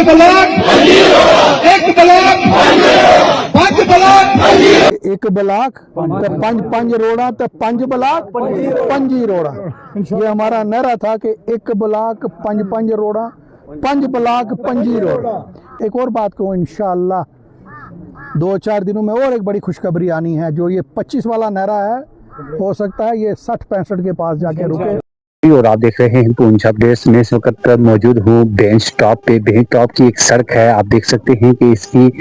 Block, एक block, पांच block, एक ब्लॉक तो पंज रोड़ा तो पंज ब्लॉक पंजी रोड़ा। ये हमारा नारा था कि एक ब्लॉक पंज रोड़ा, पंज ब्लॉक पंजी रोड़ा। एक और बात कहूँ, इंशाअल्लाह 2-4 दिनों में और एक बड़ी खुशखबरी आनी है। जो ये 25 वाला नारा है, हो सकता है ये 60-65 के पास जाके रुके। और आप देख रहे हैं पूंछ अपडेट्स में इस वक्त मौजूद हूँ बेंच टॉप पे। बेंच टॉप की एक सड़क है, आप देख सकते हैं कि इसकी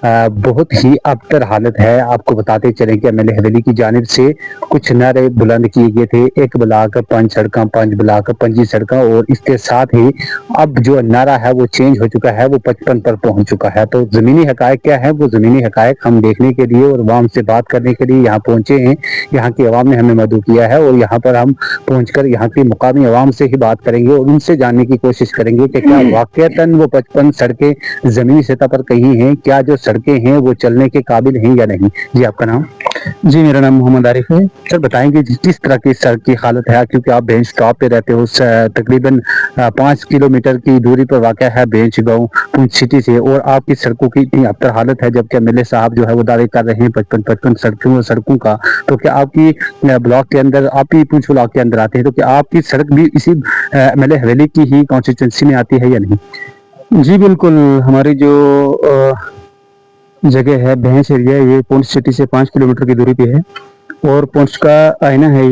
बहुत ही अबतर हालत है। आपको बताते चलें कि एमएलए हवेली की जानिब से कुछ नारे बुलंद किए गए थे, एक ब्लॉक पंज सड़कें, पंज ब्लॉक पंजी सड़कें, और इसके साथ ही अब जो नारा है वो चेंज हो चुका है, वो 55 पर पहुंच चुका है। तो ज़मीनी हकायक क्या है, वो ज़मीनी हकायक हम देखने के लिए और अवाम से बात करने के लिए यहाँ पहुंचे हैं। यहाँ की अवाम ने हमें मदऊ किया है और यहाँ पर हम पहुँच यहाँ की मुकामी अवाम से ही बात करेंगे और उनसे जानने की कोशिश करेंगे कि क्या वाकईतन वो 55 सड़कें जमीनी सतह पर कहीं हैं, क्या जो सड़कें हैं वो चलने के काबिल हैं या नहीं। जी आपका नाम? जी मेरा नाम मोहम्मद आरिफ है। सर बताएंगे किस तरह की सड़क की हालत है, क्योंकि आप बेंच टॉप पे रहते हो, तकरीबन 5 किलोमीटर की दूरी पर वाक़ है बेंच गाँव पूंछ सिटी से, और आपकी सड़कों की इतनी अबतर हालत है, जबकि एमएलए साहब जो है वो दावे कर रहे हैं 55 सड़कों का। तो क्या आपकी ब्लॉक के अंदर, आप ही पूंछ ब्लॉक के अंदर आते हैं, तो क्या आपकी सड़क भी इसी एमएलए हवेली की ही कॉन्स्टिट्यूंसी में आती है या नहीं? जी बिल्कुल, हमारी जो जगह है भैंस एरिया, ये पूंछ सिटी से 5 किलोमीटर की दूरी पे है और पूंछ का आईना है।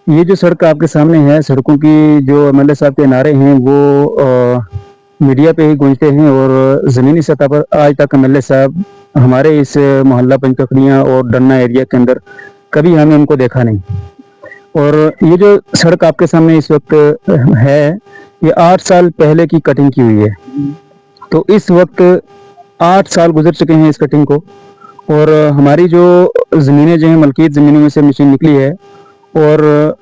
ये जो सड़क आपके सामने है, सड़कों की जो एमएलए साहब के नारे हैं वो मीडिया पे ही गूंजते हैं और ज़मीनी सतह पर आज तक एमएलए साहब हमारे इस मोहल्ला पंचकखड़ियाँ और डन्ना एरिया के अंदर कभी हमने उनको देखा नहीं। और ये जो सड़क आपके सामने इस वक्त है, ये 8 साल पहले की कटिंग की हुई है। तो इस वक्त 8 साल गुजर चुके हैं इस कटिंग को, और हमारी जो ज़मीनें जो हैं मलकियत ज़मीनों में से मशीन निकली है और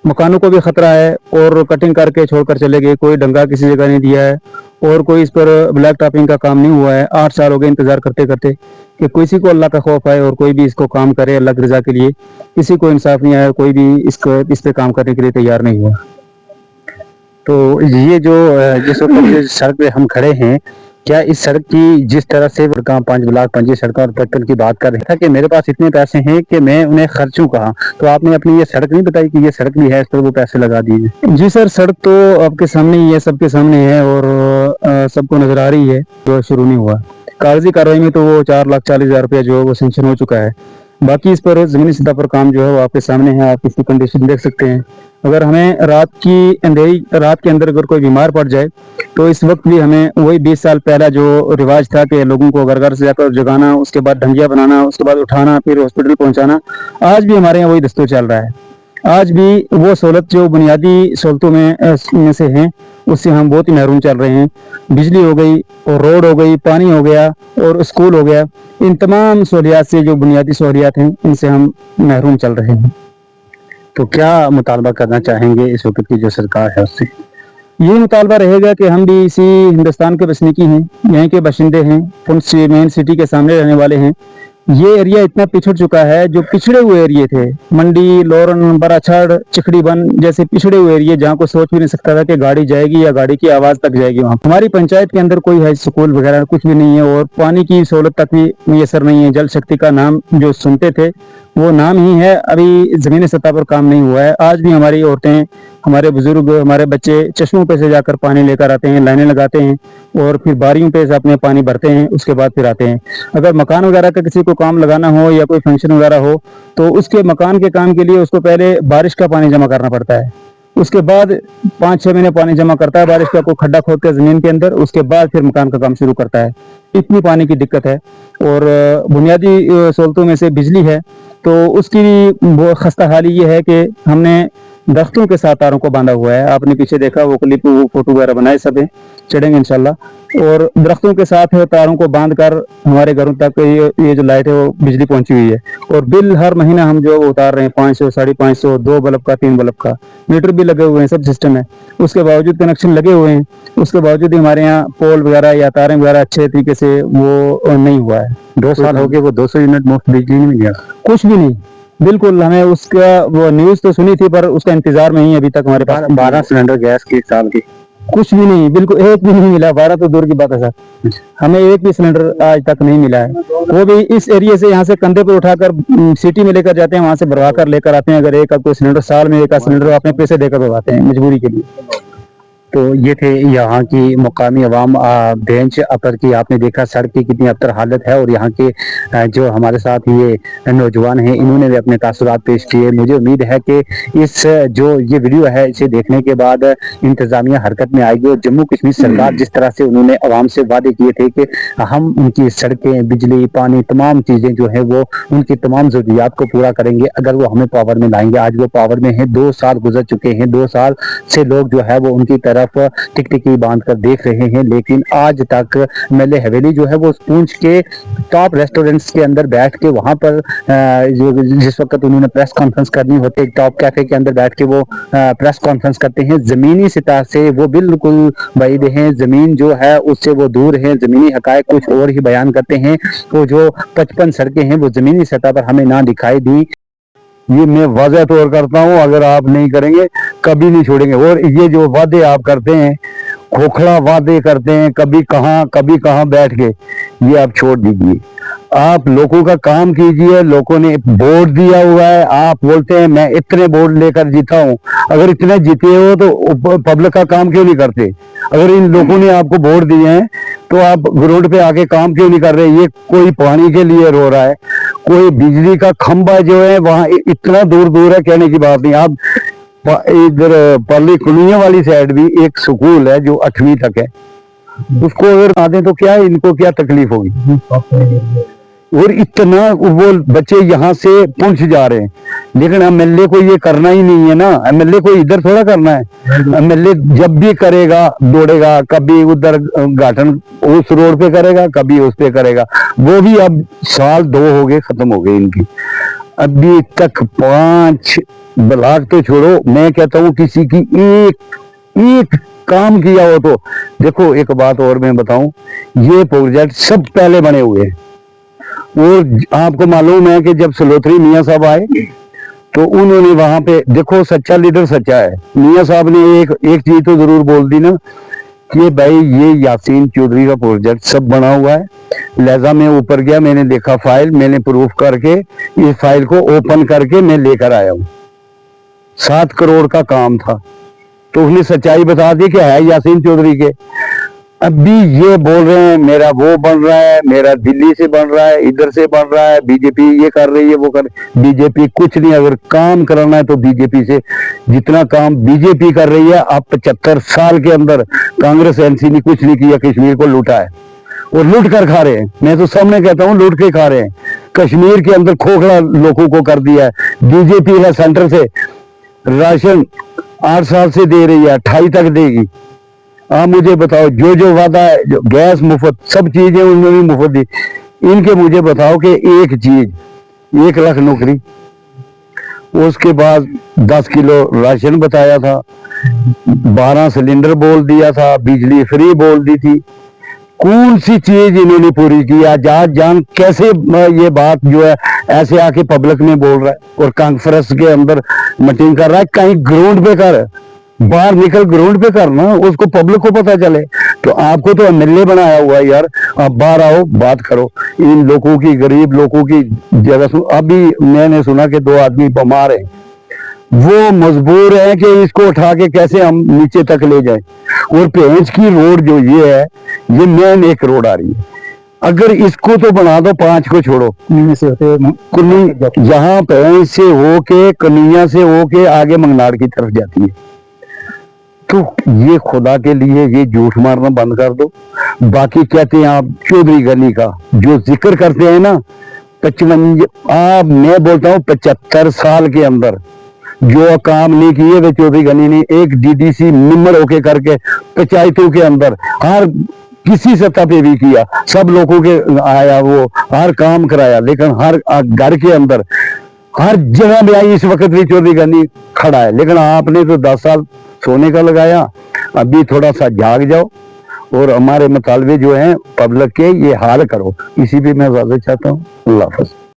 मकानों को भी ख़तरा है, और कटिंग करके छोड़कर चले गए, कोई डंगा किसी जगह नहीं दिया है और कोई इस पर ब्लैक टॉपिंग का काम नहीं हुआ है। 8 साल हो गए इंतज़ार करते करते कि किसी को अल्लाह का खौफ आए और कोई भी इसको काम करे अल्लाह की रज़ा के लिए। किसी को इंसाफ नहीं आया, कोई भी इस पे काम करने के लिए तैयार नहीं हुआ। तो ये जो जिस वक्त सड़क पे हम खड़े हैं, क्या इस सड़क की जिस तरह से 5 ब्लॉक पंजी सड़कों और 55 की बात कर रहे था कि मेरे पास इतने पैसे हैं कि मैं उन्हें खर्चूं कहाँ, तो आपने अपनी ये सड़क नहीं बताई कि ये सड़क भी है, इस पर वो पैसे लगा दिए? जी सर, सड़क तो आपके सामने ही है, सबके सामने है और सबको नजर आ रही है। जो शुरू नहीं हुआ कागजी कार्रवाई में तो वो 4,40,000 रुपया जो है वो सेंक्शन हो चुका है। बाकी इस पर जमीनी सतह पर काम जो है वो आपके सामने है, आप इसकी कंडीशन देख सकते हैं। अगर हमें रात के अंदर अगर कोई बीमार पड़ जाए तो इस वक्त भी हमें वही 20 साल पहला जो रिवाज था कि लोगों को घर घर से जाकर जगाना, उसके बाद ढंगिया बनाना, उसके बाद उठाना, फिर हॉस्पिटल पहुंचाना, आज भी हमारे यहाँ वही दस्तूर चल रहा है। आज भी वो सहूलत जो बुनियादी सहूलतों में से हैं उससे हम बहुत ही महरूम चल रहे हैं। बिजली हो गई और रोड हो गई, पानी हो गया और स्कूल हो गया, इन तमाम सहूलियात से, जो बुनियादी सहूलियात हैं, इनसे हम महरूम चल रहे हैं। तो क्या मुतालबा करना चाहेंगे इस वक्त की जो सरकार है उससे? ये मुतालबा रहेगा कि हम भी इसी हिंदुस्तान के बसनीकी हैं, यहीं के बाशिंदे हैं, पुंछ मेन सिटी के सामने रहने वाले हैं। ये एरिया इतना पिछड़ चुका है, जो पिछड़े हुए एरिया थे, मंडी, लोरन, बराछड़, चिखड़ी बन जैसे पिछड़े हुए एरिया, जहाँ को सोच भी नहीं सकता था कि गाड़ी जाएगी या गाड़ी की आवाज तक जाएगी। वहाँ हमारी पंचायत के अंदर कोई हाई स्कूल वगैरह कुछ भी नहीं है और पानी की सहूलत तक भी मैसर नहीं है। जल शक्ति का नाम जो सुनते थे वो नाम ही है, अभी जमीनी सतह पर काम नहीं हुआ है। आज भी हमारी औरतें, हमारे बुजुर्ग, हमारे बच्चे चश्मों पे से जाकर पानी लेकर आते हैं, लाइनें लगाते हैं और फिर बारियों पे से अपने पानी भरते हैं, उसके बाद फिर आते हैं। अगर मकान वगैरह का किसी को काम लगाना हो या कोई फंक्शन वगैरह हो तो उसके मकान के काम के लिए उसको पहले बारिश का पानी जमा करना पड़ता है, उसके बाद 5-6 महीने पानी जमा करता है बारिश का, कोई खड्डा खोद कर जमीन के अंदर, उसके बाद फिर मकान का काम शुरू करता है। इतनी पानी की दिक्कत है। और बुनियादी सहूलतों में से बिजली है, तो उसकी भी खस्ता हाली ये है कि हमने दरख्तों के साथ तारों को बांधा हुआ है। आपने पीछे देखा वो क्लिप, वो फोटो वगैरह बनाए, सब है, चढ़ेंगे इंशाल्लाह। और दरख्तों के साथ तारों को बांध कर हमारे घरों तक ये जो लाइट है वो बिजली पहुंची हुई है। और बिल हर महीना हम जो उतार रहे हैं 500, 550, 2 बल्ब का, 3 बल्ब का, मीटर भी लगे हुए हैं, सब सिस्टम है। उसके बावजूद कनेक्शन लगे हुए हैं, उसके बावजूद हमारे यहाँ पोल वगैरह या तारें वगैरह अच्छे तरीके से वो नहीं हुआ है। 2 साल हो गए, वो 200 यूनिट मुफ्त बिजली नहीं मिली? कुछ भी नहीं, बिल्कुल। हमें उसका वो न्यूज़ तो सुनी थी पर उसका इंतजार में ही अभी तक हमारे पास 12 सिलेंडर गैस की साल की कुछ भी नहीं, बिल्कुल एक भी नहीं मिला। 12 तो दूर की बात है सर, हमें एक भी सिलेंडर आज तक नहीं मिला है। वो भी इस एरिया से, यहाँ से कंधे पर उठाकर सिटी में लेकर जाते हैं, वहां से भरवा कर लेकर आते हैं। अगर एक कोई सिलेंडर साल में एक सिलेंडर अपने पैसे देकर भरवाते हैं मजबूरी के लिए। तो ये थे यहाँ की मुकामी अवाम। बेंच अपर की आपने देखा सड़क की कितनी अबतर हालत है, और यहाँ के जो हमारे साथ ये नौजवान हैं इन्होंने भी अपने तासुरात पेश किए। मुझे उम्मीद है कि इस जो ये वीडियो है इसे देखने के बाद इंतजामिया हरकत में आएगी, और जम्मू कश्मीर सरकार जिस तरह से उन्होंने अवाम से वादे किए थे कि हम उनकी सड़कें, बिजली, पानी, तमाम चीज़ें जो है वो उनकी तमाम ज़रूरियात को पूरा करेंगे अगर वो हमें पावर में लाएंगे। आज वो पावर में है, 2 साल गुजर चुके हैं, 2 साल से लोग जो है वो उनकी तरफ टिकटिकी बांध कर देख रहे हैं, लेकिन आज तक एमएलए हवेली जो है वो पूंछ के टॉप रेस्टोरेंट्स के अंदर बैठ के वहां पर जिस वक्त उन्होंने प्रेस कॉन्फ्रेंस करनी होती है, टॉप कैफे के अंदर बैठ के वो प्रेस कॉन्फ्रेंस करते हैं। जमीनी सतह से वो बिल्कुल बाइद हैं, जमीन जो है उससे वो दूर है, जमीनी हकायक कुछ और ही बयान करते हैं। वो जो 55 सड़कें हैं वो जमीनी सतह पर हमें ना दिखाई दी। ये मैं वाज़ह तौर करता हूँ, अगर आप नहीं करेंगे कभी नहीं छोड़ेंगे। और ये जो वादे आप करते हैं, खोखला वादे करते हैं, कभी कहाँ बैठ के, ये आप छोड़ दीजिए। आप लोगों का काम कीजिए। लोगों ने वोट दिया हुआ है, आप बोलते हैं मैं इतने वोट लेकर जीता हूँ। अगर इतने जीते हो तो पब्लिक का काम क्यों नहीं करते? अगर इन लोगों ने आपको वोट दिए हैं तो आप ग्राउंड पे आके काम क्यों नहीं कर रहे? ये कोई पानी के लिए रो रहा है, कोई बिजली का खंभा जो है वहां इतना दूर दूर है, कहने की बात नहीं। आप इधर परली कुनिया वाली साइड भी एक स्कूल है जो 8वीं तक है, उसको अगर आ दें तो क्या है, इनको क्या तकलीफ होगी? और इतना वो बच्चे यहाँ से पुंछ जा रहे हैं, लेकिन एमएलए को ये करना ही नहीं है ना। एमएलए को इधर थोड़ा करना है। एमएलए जब भी करेगा दौड़ेगा, कभी उधर घाटन उस रोड पे करेगा, कभी उस पे करेगा। वो भी अब साल 2 हो गए, खत्म हो गए इनकी। अभी तक 5 ब्लॉक तो छोड़ो, मैं कहता हूँ किसी की एक काम किया हो तो। देखो एक बात और मैं बताऊं, ये प्रोजेक्ट सब पहले बने हुए हैं। और आपको मालूम है कि जब सलोत्री मियां साहब आए तो उन्होंने वहां पे, देखो सच्चा लीडर सच्चा है। मियां साहब ने एक चीज तो जरूर बोल दी ना कि भाई ये यासीन चौधरी का प्रोजेक्ट सब बना हुआ है। लिहाजा मैं ऊपर गया, मैंने देखा फाइल, मैंने प्रूफ करके इस फाइल को ओपन करके मैं लेकर आया हूँ। 7 करोड़ का काम था, तो उसने सच्चाई बता दी कि है यासीन चौधरी के। अभी ये बोल रहे हैं मेरा वो बन रहा है, मेरा दिल्ली से बन रहा है, इधर से बन रहा है, बीजेपी ये कर रही है, वो कर। बीजेपी कुछ नहीं, अगर काम कराना है तो बीजेपी से, जितना काम बीजेपी कर रही है। आप 75 साल के अंदर कांग्रेस एनसी ने कुछ नहीं किया, कश्मीर को लूटा है और लूट कर खा रहे हैं। मैं तो सामने कहता हूँ लूट के खा रहे हैं। कश्मीर के अंदर खोखला लोगों को कर दिया है। बीजेपी है सेंटर से राशन 8 साल से दे रही है, 28 तक देगी। आप मुझे बताओ, जो वादा है, जो गैस मुफ्त, सब चीजें उन्होंने मुफ्त दी। इनके मुझे बताओ कि एक चीज, 1 लाख नौकरी, उसके बाद 10 किलो राशन बताया था, 12 सिलेंडर बोल दिया था, बिजली फ्री बोल दी थी। कौन सी चीज इन्होंने पूरी की? आज जान कैसे ये बात जो है ऐसे आके पब्लिक में बोल रहा है और कॉन्फ्रेंस के अंदर मीटिंग कर रहा है। कहीं ग्राउंड पे कर, बाहर निकल ग्राउंड पे करना, उसको पब्लिक को पता चले। तो आपको तो एमएलए बनाया हुआ है यार, आप बाहर आओ, बात करो। इन लोगों की, गरीब लोगों की जगह। अभी मैंने सुना कि 2 आदमी बीमार है, वो मजबूर है कि इसको उठा के कैसे हम नीचे तक ले जाएं। और पेंच की रोड जो ये है, ये मेन एक रोड आ रही है। अगर इसको तो बना दो, 5 को छोड़ो, जहां पेंच से होके, कनिया से होके आगे मंगनाड़ की तरफ जाती है। तो ये खुदा के लिए ये झूठ मारना बंद कर दो। बाकी कहते हैं आप चौधरी गनी का जो जिक्र करते हैं ना, 55, मैं बोलता हूँ 75 साल के अंदर जो काम नहीं किए वे चौधरी गनी ने एक डीडीसी मेंबर होके करके पंचायतों के अंदर हर किसी सत्ता पे भी किया, सब लोगों के आया, वो हर काम कराया। लेकिन हर घर के अंदर हर जगह में आई, इस वक्त भी चौधरी गनी खड़ा है। लेकिन आपने तो 10 साल सोने का लगाया। अभी थोड़ा सा जाग जाओ और हमारे मुतालबे जो हैं पब्लिक के, ये हाल करो। इसी पे मैं वादा चाहता हूँ। अल्लाह हाफ़िज़।